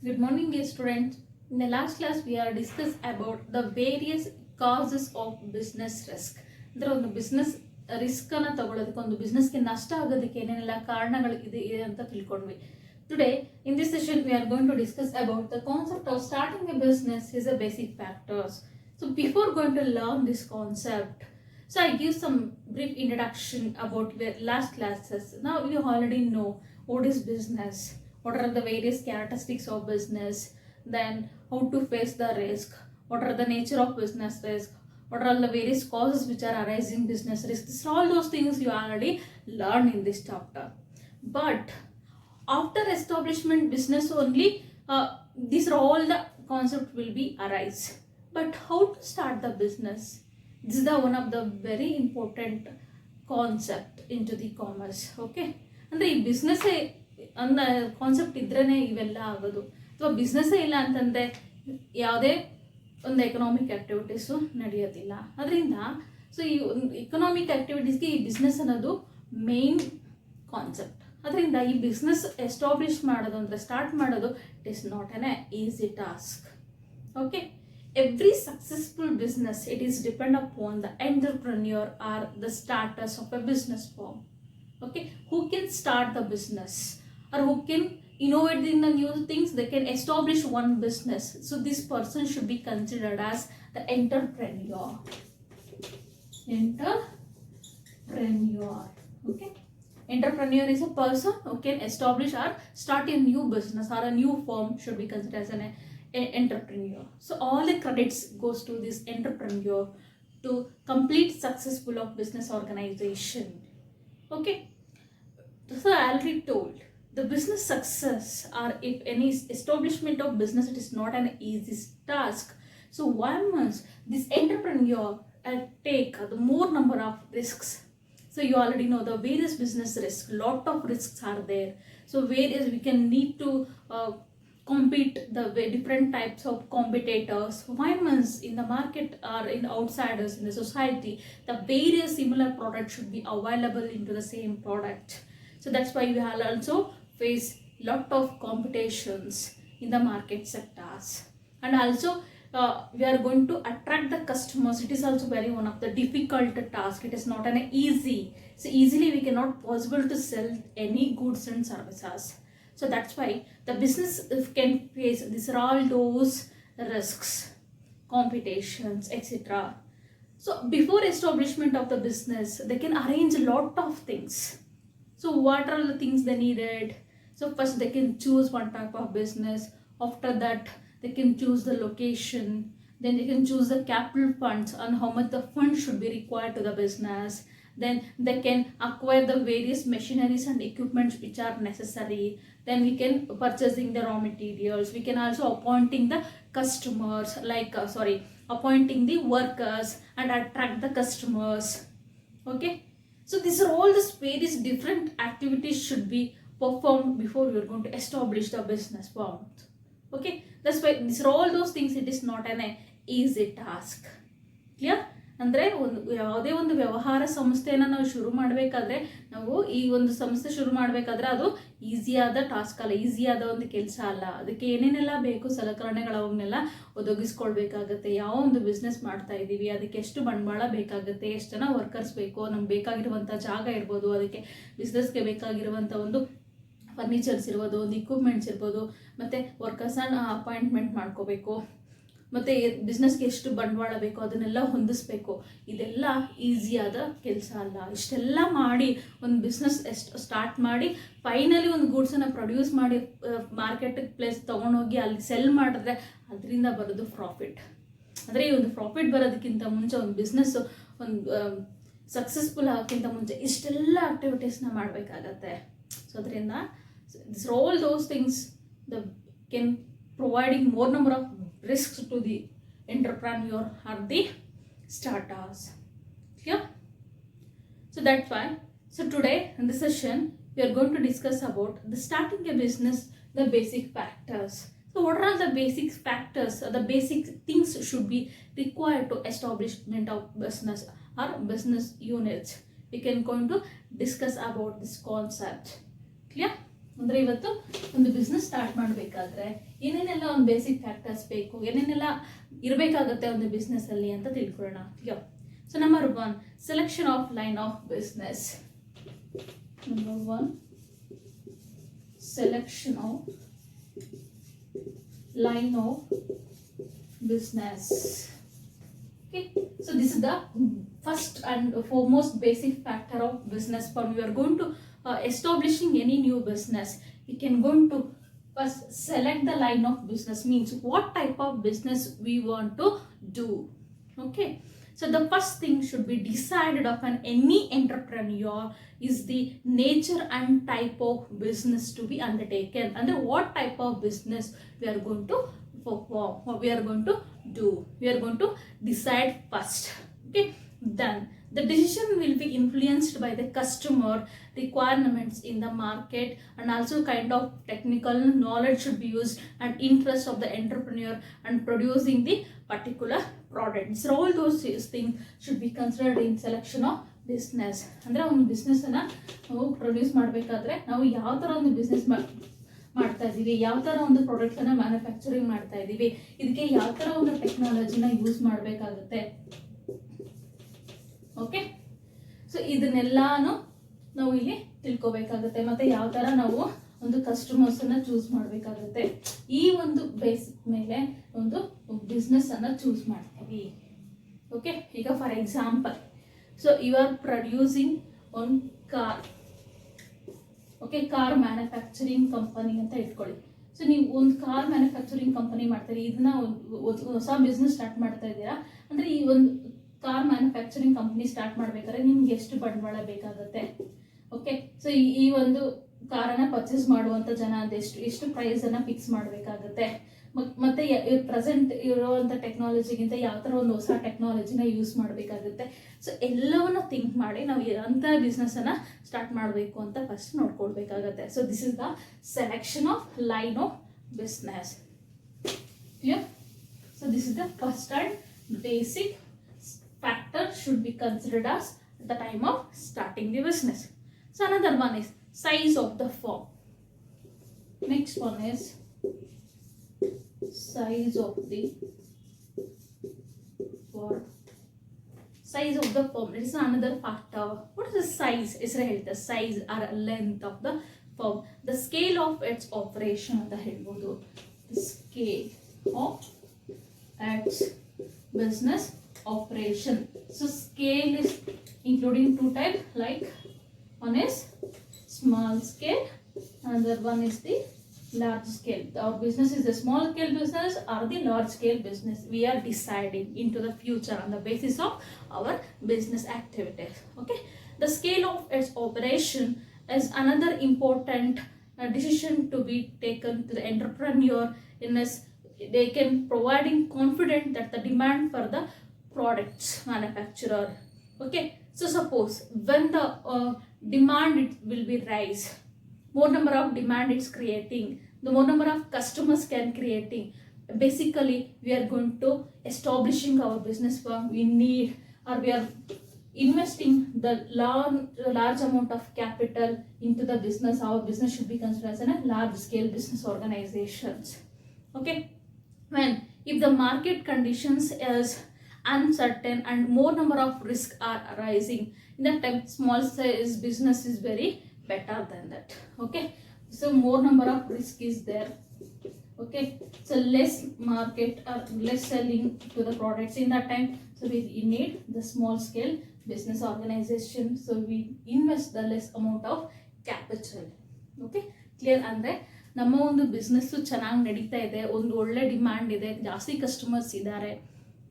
Good morning, dear students. In the last class, we are discussed about the various causes of business risk. ಅಂದರೆ ಒಂದು business risk ಅನ್ನ ತಗೊಳ್ಳೋದಕ್ಕೆ ಒಂದು ಬಿಸ್ನೆಸ್ಗೆ ನಷ್ಟ ಆಗೋದಕ್ಕೆ ಏನೇನೆಲ್ಲ ಕಾರಣಗಳು ಇದೆ ಅಂತ ತಿಳ್ಕೊಂಡ್ವಿ. Today, in this session, we are going to discuss about the concept of starting a business is a basic factors. So before going to learn this concept, so I give some brief introduction about the last classes. Now you already know what is business, what are the various characteristics of business, then how to face the risk, what are the nature of business risk, what are the various causes which are arising business risk. This, all those things you already learned in this chapter. But after establishment business only, these are all the concept will be arise. But how to start the business? This is the one of the very important concept into the commerce. Okay, ಅಂದರೆ ಈ ಬಿಸ್ನೆಸ್ಸೇ ಅಂದ concept ಇದ್ರೇ ಇವೆಲ್ಲ ಆಗೋದು, ಅಥವಾ ಬಿಸ್ನೆಸ್ಸೇ ಇಲ್ಲ ಅಂತಂದರೆ ಯಾವುದೇ ಒಂದು ಎಕನಾಮಿಕ್ ಆ್ಯಕ್ಟಿವಿಟೀಸು ನಡೆಯೋದಿಲ್ಲ. ಅದರಿಂದ ಸೊ ಈ ಒಂದು ಎಕನಾಮಿಕ್ ಆ್ಯಕ್ಟಿವಿಟೀಸ್ಗೆ ಈ ಬಿಸ್ನೆಸ್ ಅನ್ನೋದು ಮೇನ್ ಕಾನ್ಸೆಪ್ಟ್. ಅದರಿಂದ ಈ ಬಿಸ್ನೆಸ್ ಎಸ್ಟಾಬ್ಲಿಷ್ ಮಾಡೋದು ಅಂದರೆ ಸ್ಟಾರ್ಟ್ ಮಾಡೋದು it is not an easy task. Okay, every successful business it is depend upon the entrepreneur or the starters of a business firm. Okay, who can start the business or who can innovate in the new things, they can establish one business. So this person should be considered as the entrepreneur. Okay, entrepreneur is a person who can establish or start a new business or a new firm, should be considered as an entrepreneur. So all the credits goes to this entrepreneur to complete successful of business organization. Okay, so I already told the business success or if any establishment of business, it is not an easy task. So once this entrepreneur take the more number of risks. So you already know the various business risks, lot of risks are there. So various we can need to compete the different types of competitors. Why means in the market or in outsiders in the society, the various similar products should be available into the same product. So that's why we will also face lot of competitions in the market sectors. And also we are going to attract the customers. It is also very one of the difficult task. It is not an easy. So easily we cannot possible to sell any goods and services. So that's why the business can face these are all those risks, competitions, etc. So before establishment of the business, they can arrange a lot of things. So what are the things they needed? So first they can choose one type of business. After that they can choose the location. Then they can choose the capital funds and how much the funds should be required to the business. Then they can acquire the various machineries and equipments which are necessary. Then we can purchasing the raw materials. We can also appointing the customers, appointing the workers and attract the customers. Okay, so these are all the various different activities should be performed before we are going to establish the business firm. Okay, that's why these are all those things. It is not an easy task. Clear? ಅಂದರೆ ಯಾವುದೇ ಒಂದು ವ್ಯವಹಾರ ಸಂಸ್ಥೆಯನ್ನು ನಾವು ಶುರು ಮಾಡಬೇಕಾದ್ರೆ, ನಾವು ಈ ಒಂದು ಸಂಸ್ಥೆ ಶುರು ಮಾಡಬೇಕಾದ್ರೆ ಅದು ಈಸಿಯಾದ ಟಾಸ್ಕ್ ಅಲ್ಲ, ಈಸಿಯಾದ ಒಂದು ಕೆಲಸ ಅಲ್ಲ. ಅದಕ್ಕೆ ಏನೇನೆಲ್ಲ ಬೇಕು ಸಲಕರಣೆಗಳು ಅವನ್ನೆಲ್ಲ ಒದಗಿಸ್ಕೊಳ್ಬೇಕಾಗತ್ತೆ. ಯಾವ ಒಂದು ಬಿಸ್ನೆಸ್ ಮಾಡ್ತಾ ಇದ್ದೀವಿ, ಅದಕ್ಕೆ ಎಷ್ಟು ಬಂಡವಾಳ ಬೇಕಾಗುತ್ತೆ, ಎಷ್ಟು ಜನ ವರ್ಕರ್ಸ್ ಬೇಕು, ನಮ್ಗೆ ಬೇಕಾಗಿರುವಂಥ ಜಾಗ ಇರ್ಬೋದು, ಅದಕ್ಕೆ ಬಿಸ್ನೆಸ್ಗೆ ಬೇಕಾಗಿರುವಂಥ ಒಂದು ಫರ್ನಿಚರ್ಸ್ ಇರ್ಬೋದು, ಒಂದು ಇಕ್ವಿಪ್ಮೆಂಟ್ಸ್ ಇರ್ಬೋದು, ಮತ್ತು ವರ್ಕರ್ಸನ್ನು ಅಪಾಯಿಂಟ್ಮೆಂಟ್ ಮಾಡ್ಕೋಬೇಕು, ಮತ್ತು ಬಿಸ್ನೆಸ್ಗೆ ಎಷ್ಟು ಬಂಡವಾಳ ಬೇಕು ಅದನ್ನೆಲ್ಲ ಹೊಂದಿಸ್ಬೇಕು. ಇದೆಲ್ಲ ಈಸಿಯಾದ ಕೆಲಸ ಅಲ್ಲ. ಇಷ್ಟೆಲ್ಲ ಮಾಡಿ ಒಂದು ಬಿಸ್ನೆಸ್ ಸ್ಟಾರ್ಟ್ ಮಾಡಿ ಫೈನಲಿ ಒಂದು ಗೂಡ್ಸನ್ನು ಪ್ರೊಡ್ಯೂಸ್ ಮಾಡಿ ಮಾರ್ಕೆಟ್ ಪ್ಲೇಸ್ ತೊಗೊಂಡೋಗಿ ಅಲ್ಲಿ ಸೆಲ್ ಮಾಡಿದ್ರೆ ಅದರಿಂದ ಬರೋದು ಪ್ರಾಫಿಟ್. ಅಂದರೆ ಈ ಒಂದು ಪ್ರಾಫಿಟ್ ಬರೋದಕ್ಕಿಂತ ಮುಂಚೆ ಒಂದು ಬಿಸ್ನೆಸ್ಸು ಒಂದು ಸಕ್ಸಸ್ಫುಲ್ ಆಗೋಕ್ಕಿಂತ ಮುಂಚೆ ಇಷ್ಟೆಲ್ಲ ಆ್ಯಕ್ಟಿವಿಟೀಸ್ನ ಮಾಡಬೇಕಾಗತ್ತೆ. ಸೊ ಅದರಿಂದ this all those things the Ken providing more number of risks to the entrepreneur or the starters. Clear? So that's why. So today in this session we are going to discuss about the starting a business, the basic factors. So what are the basic factors or the basic things should be required to establishment of business or business units? We can going to discuss about this concept. Clear? ಅಂದರೆ ಇವತ್ತು ಒಂದು business start ಮಾಡಬೇಕಾದ್ರೆ ಏನೇನೆಲ್ಲ ಒಂದು basic factors ಬೇಕು, ಏನೇನೆಲ್ಲ ಇರಬೇಕಾಗುತ್ತೆ ಒಂದು ಬಿಸ್ನೆಸ್ಸಲ್ಲಿ ಅಂತ ತಿಳ್ಕೊಳ್ಳೋಣ. So number 1, selection of line of business. Number 1, selection of line of business. Okay, so this is the first and foremost basic factor of business firm. We are going to establishing any new business, we can going to first select the line of business, means what type of business we want to do. Okay, so the first thing should be decided upon any entrepreneur is the nature and type of business to be undertaken, and what type of business we are going to perform, what we are going to do. We are going to decide first. Okay, then the decision will be influenced by the customer requirements in the market, and also kind of technical knowledge should be used and interest of the entrepreneur and producing the particular product. So all those things should be considered in selection of business. ಅಂದರೆ ಒಂದು ಬಿಸ್ನೆಸ್ಸನ್ನು ನಾವು produce ಮಾಡಬೇಕಾದ್ರೆ ನಾವು ಯಾವ ಥರ ಒಂದು business ಮಾಡ್ತಾ ಇದ್ದೀವಿ, ಯಾವ ಥರ ಒಂದು ಪ್ರಾಡಕ್ಟನ್ನು ಮ್ಯಾನುಫ್ಯಾಕ್ಚರಿಂಗ್ ಮಾಡ್ತಾ ಇದ್ದೀವಿ, ಇದಕ್ಕೆ ಯಾವ ಥರ ಒಂದು ಟೆಕ್ನಾಲಜಿನ ಯೂಸ್ ಮಾಡಬೇಕಾಗುತ್ತೆ. ಓಕೆ, ಸೊ ಇದನ್ನೆಲ್ಲಾನು ನಾವು ಇಲ್ಲಿ ತಿಳ್ಕೊಬೇಕಾಗುತ್ತೆ. ಮತ್ತು ಯಾವ ಥರ ನಾವು ಒಂದು ಕಸ್ಟಮರ್ಸನ್ನು ಚೂಸ್ ಮಾಡಬೇಕಾಗುತ್ತೆ. ಈ ಒಂದು ಬೇಸಿಕ್ ಮೇಲೆ ಒಂದು ಬಿಸ್ನೆಸ್ಸನ್ನು ಚೂಸ್ ಮಾಡ್ತೀವಿ. ಓಕೆ, ಈಗ for example, so you are producing one car. Okay, car manufacturing company ಅಂತ ಇಟ್ಕೊಳ್ಳಿ. ಸೊ ನೀವು ಒಂದು ಕಾರ್ ಮ್ಯಾನುಫ್ಯಾಕ್ಚರಿಂಗ್ ಕಂಪನಿ ಮಾಡ್ತೀರಿ, ಇದನ್ನ ಹೊಸ ಬಿಸ್ನೆಸ್ ಸ್ಟಾರ್ಟ್ ಮಾಡ್ತಾ ಇದ್ದೀರಾ ಅಂದರೆ ಈ ಒಂದು ಕಾರ್ ಮ್ಯಾನುಫ್ಯಾಕ್ಚರಿಂಗ್ ಕಂಪನಿ ಸ್ಟಾರ್ಟ್ ಮಾಡಬೇಕಾದ್ರೆ ನಿಮ್ಗೆ ಎಷ್ಟು ಬಂಡವಾಳ ಬೇಕಾಗುತ್ತೆ. ಓಕೆ, ಸೊ ಈ ಒಂದು ಕಾರನ್ನು ಪರ್ಚೇಸ್ ಮಾಡುವಂಥ ಜನ ಅಂತ ಎಷ್ಟು ಪ್ರೈಸನ್ನು ಫಿಕ್ಸ್ ಮಾಡಬೇಕಾಗುತ್ತೆ. ಮತ್ತೆ ಪ್ರೆಸೆಂಟ್ ಇರುವಂಥ ಟೆಕ್ನಾಲಜಿಗಿಂತ ಯಾವ ಥರ ಒಂದು ಹೊಸ ಟೆಕ್ನಾಲಜಿನ ಯೂಸ್ ಮಾಡಬೇಕಾಗುತ್ತೆ. ಸೊ ಎಲ್ಲವನ್ನ ಥಿಂಕ್ ಮಾಡಿ ನಾವು ಅಂಥ ಬಿಸ್ನೆಸ್ಸನ್ನು ಸ್ಟಾರ್ಟ್ ಮಾಡಬೇಕು ಅಂತ ಫಸ್ಟ್ ನೋಡ್ಕೊಳ್ಬೇಕಾಗತ್ತೆ. So this is the selection of line of business. Clear? So this is the first and basic factor should be considered as the time of starting the business. So another one is size of the firm. Next one is size of the firm. Size of the firm, it is another factor. What is the size? Is the size or length of the firm, the scale of its operation ಅಂತ ಹೇಳ್ಬೋದು. The scale of its business operation. So scale is including two types, like one is small scale, another one is the large scale. Our business is the small scale business or the large scale business. We are deciding into the future on the basis of our business activities. Okay, the scale of its operation is another important decision to be taken to the entrepreneur in this. They can providing confident that the demand for the products manufacturer. Okay, so suppose when the demand it will be rise, more number of demand it's creating, the more number of customers can creating. Basically we are going to establishing our business firm. We need, or we are investing the large amount of capital into the business. Our business should be considered as a large scale business organizations. Okay, when if the market conditions is uncertain and more number of risks are arising, in that time small size business is very better than that. Okay, so more number of risk is there. Okay, so less market or less selling to the products in that time, so we need the small scale business organization. So we invest the less amount of capital. Okay, clear? ಅಂದ್ರೆ ನಮ್ಮ ಒಂದು business ಚೆನ್ನಾಗಿ ನಡೀತಾ ಇದೆ, ಒಂದು ಒಳ್ಳೆ demand ಇದೆ, ಜಾಸ್ತಿ ಕಸ್ಟಮರ್ಸ್ ಇದ್ದಾರೆ,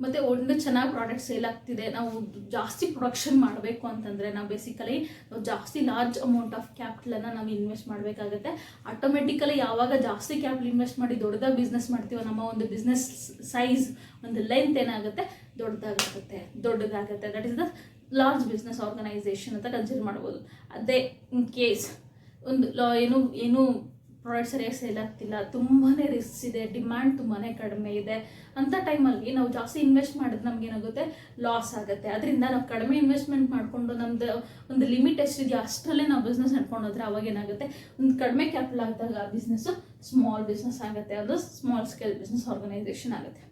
ಮತ್ತು ಒಂದು ಚೆನ್ನಾಗಿ ಪ್ರಾಡಕ್ಟ್ ಸೇಲ್ ಆಗ್ತಿದೆ, ನಾವು ಜಾಸ್ತಿ ಪ್ರೊಡಕ್ಷನ್ ಮಾಡಬೇಕು ಅಂತಂದರೆ ನಾವು ಬೇಸಿಕಲಿ ನಾವು ಜಾಸ್ತಿ ಲಾರ್ಜ್ ಅಮೌಂಟ್ ಆಫ್ ಕ್ಯಾಪಿಟಲನ್ನು ನಾವು ಇನ್ವೆಸ್ಟ್ ಮಾಡಬೇಕಾಗುತ್ತೆ. ಆಟೋಮೆಟಿಕಲಿ ಯಾವಾಗ ಜಾಸ್ತಿ ಕ್ಯಾಪಿಟಲ್ ಇನ್ವೆಸ್ಟ್ ಮಾಡಿ ದೊಡ್ಡದಾಗಿ ಬಿಸ್ನೆಸ್ ಮಾಡ್ತೀವೋ ನಮ್ಮ ಒಂದು ಬಿಸ್ನೆಸ್ ಸೈಜ್ ಒಂದು ಲೆಂತ್ ಏನಾಗುತ್ತೆ, ದೊಡ್ಡದಾಗುತ್ತೆ. That is the large business organisation ಅಂತ ಕನ್ಸಿಡರ್ ಮಾಡ್ಬೋದು. ಅದೇ ಇನ್ ಕೇಸ್ ಒಂದು ಏನು ಪ್ರಾಡಕ್ಟ್ ಸರಿಯಾಗಿ ಸೇಲ್ ಆಗ್ತಿಲ್ಲ, ತುಂಬಾ ರಿಸ್ಕ್ ಇದೆ, ಡಿಮ್ಯಾಂಡ್ ತುಂಬಾ ಕಡಿಮೆ ಇದೆ ಅಂಥ ಟೈಮಲ್ಲಿ ನಾವು ಜಾಸ್ತಿ ಇನ್ವೆಸ್ಟ್ ಮಾಡಿದ್ರೆ ನಮಗೇನಾಗುತ್ತೆ, ಲಾಸ್ ಆಗುತ್ತೆ. ಅದರಿಂದ ನಾವು ಕಡಿಮೆ ಇನ್ವೆಸ್ಟ್ಮೆಂಟ್ ಮಾಡಿಕೊಂಡು ನಮ್ಮದು ಒಂದು ಲಿಮಿಟ್ ಎಷ್ಟಿದೆಯೋ ಅಷ್ಟರಲ್ಲೇ ನಾವು ಬಿಸ್ನೆಸ್ ನಡ್ಕೊಂಡು ಹೋದ್ರೆ ಅವಾಗ ಏನಾಗುತ್ತೆ, ಒಂದು ಕಡಿಮೆ ಕ್ಯಾಪಿಟಲ್ ಆಗಿದಾಗ ಆ ಬಿಸ್ನೆಸ್ಸು ಸ್ಮಾಲ್ ಬಿಸ್ನೆಸ್ ಆಗುತ್ತೆ, ಅದು ಸ್ಮಾಲ್ ಸ್ಕೇಲ್ ಬಿಸ್ನೆಸ್ ಆರ್ಗನೈಸೇಷನ್ ಆಗುತ್ತೆ.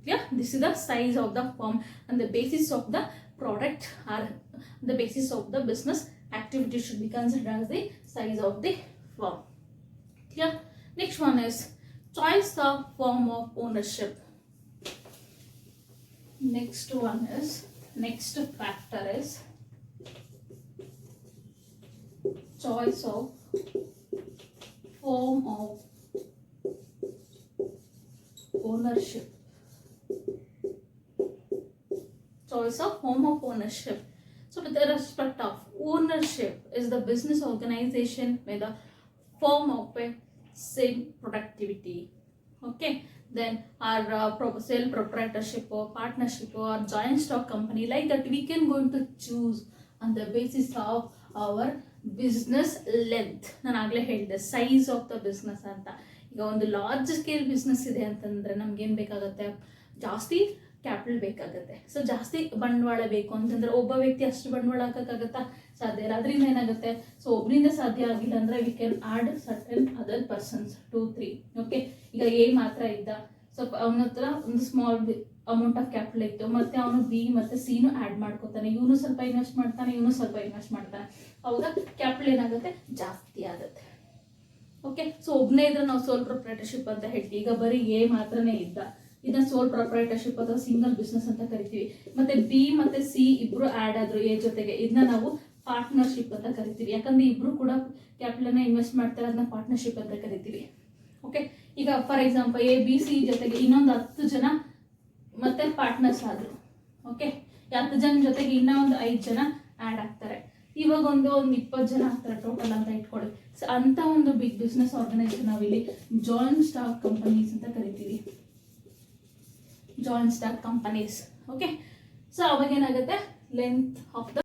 Yeah, this is the size of the firm and the basis of the product or the basis of the business activity should be considered as the size of the firm. Yeah, next one is choice of form of ownership. Next one is, next factor is choice of form of ownership. Choice of form of ownership. So with respect of ownership is the business organization with a form of a same productivity. Okay, then our sale proprietorship or partnership or joint stock company, like that we can going to choose on the basis of our business length. ನಾನು ಆಗಲೇ ಹೇಳಿದೆ size of the business ಅಂತ. ಈಗ ಒಂದು large scale business ಇದೆ ಅಂತಂದರೆ ನಮ್ಗೇನು ಬೇಕಾಗುತ್ತೆ, ಜಾಸ್ತಿ ಕ್ಯಾಪಿಟಲ್ ಬೇಕಾಗುತ್ತೆ. ಸೊ ಜಾಸ್ತಿ ಬಂಡವಾಳ ಬೇಕು ಅಂತಂದರೆ ಒಬ್ಬ ವ್ಯಕ್ತಿ ಅಷ್ಟು ಬಂಡವಾಳ ಹಾಕೋಕ್ಕಾಗತ್ತಾ, ಸಾಧ್ಯ ಇಲ್ಲ. ಅದರಿಂದ ಏನಾಗುತ್ತೆ, ಸೊ ಒಬ್ಬರಿಂದ ಸಾಧ್ಯ ಆಗಿಲ್ಲ ಅಂದರೆ we can add certain other persons 2-3. Okay, ಈಗ ಎ ಮಾತ್ರ ಇದ್ದ, ಸ್ವಲ್ಪ ಅವನ ಹತ್ರ ಒಂದು ಸ್ಮಾಲ್ ಅಮೌಂಟ್ ಆಫ್ ಕ್ಯಾಪಿಟಲ್ ಇತ್ತು, ಮತ್ತು ಅವನು ಬಿ ಮತ್ತು ಸಿನೂ ಆ್ಯಡ್ ಮಾಡ್ಕೋತಾನೆ, ಇವನು ಸ್ವಲ್ಪ ಇನ್ವೆಸ್ಟ್ ಮಾಡ್ತಾನೆ, ಇವನು ಸ್ವಲ್ಪ ಇನ್ವೆಸ್ಟ್ ಮಾಡ್ತಾನೆ, ಅವಾಗ ಕ್ಯಾಪಿಟಲ್ ಏನಾಗುತ್ತೆ, ಜಾಸ್ತಿ ಆಗುತ್ತೆ. ಓಕೆ, ಸೊ ಒಬ್ಬನೇ ಇದ್ರೆ ನಾವು ಸೋಲ್ ಪ್ರೊಪ್ರೈಟರ್ಶಿಪ್ ಅಂತ ಹೇಳ್ತೀವಿ. ಈಗ ಬರೀ ಎ ಮಾತ್ರನೇ ಇದ್ದ, ಇದನ್ನ ಸೋಲ್ ಪ್ರೊಪ್ರೈಟರ್ಶಿಪ್ ಅಥವಾ ಸಿಂಗಲ್ ಬಿಸ್ನೆಸ್ ಅಂತ ಕರಿತೀವಿ. ಮತ್ತೆ ಬಿ ಮತ್ತೆ ಸಿ ಇಬ್ರು ಆ್ಯಡ್ ಆದ್ರು ಎ ಜೊತೆಗೆ, ಇದನ್ನ ನಾವು ಪಾರ್ಟ್ನರ್ಶಿಪ್ ಅಂತ ಕರಿತೀವಿ. ಯಾಕಂದ್ರೆ ಇಬ್ರು ಕೂಡ ಕ್ಯಾಪಿಟಲ್ನ ಇನ್ವೆಸ್ಟ್ ಮಾಡ್ತಾರೆ, ಅದನ್ನ ಪಾರ್ಟ್ನರ್ಶಿಪ್ ಅಂತ ಕರಿತೀವಿ. ಓಕೆ, ಈಗ for example A B C ಜೊತೆಗೆ ಇನ್ನೊಂದು 10 ಜನ ಮತ್ತೆ ಪಾರ್ಟ್ನರ್ಸ್ ಆದ್ರು. ಓಕೆ, 10 ಜನ ಜೊತೆಗೆ ಇನ್ನೂ ಒಂದು 5 ಜನ ಆ್ಯಡ್ ಆಗ್ತಾರೆ. ಇವಾಗ ಒಂದು 20 ಜನ ಆಗ್ತಾರೆ ಟೋಟಲ್ ಅಂತ ಇಟ್ಕೊಳ್ಳಿ. ಸೊ ಅಂತ ಒಂದು ಬಿಗ್ ಬಿಸ್ನೆಸ್ ಆರ್ಗನೈಸೇಷನ್ ನಾವಿಲ್ಲಿ ಜಾಯಿಂಟ್ ಸ್ಟಾಕ್ ಕಂಪನೀಸ್ ಅಂತ ಕರಿತೀವಿ. Joint stock companies. Okay, so ಅವಾಗ ಏನಾಗುತ್ತೆ, ಲೆಂತ್ ಆಫ್ ದ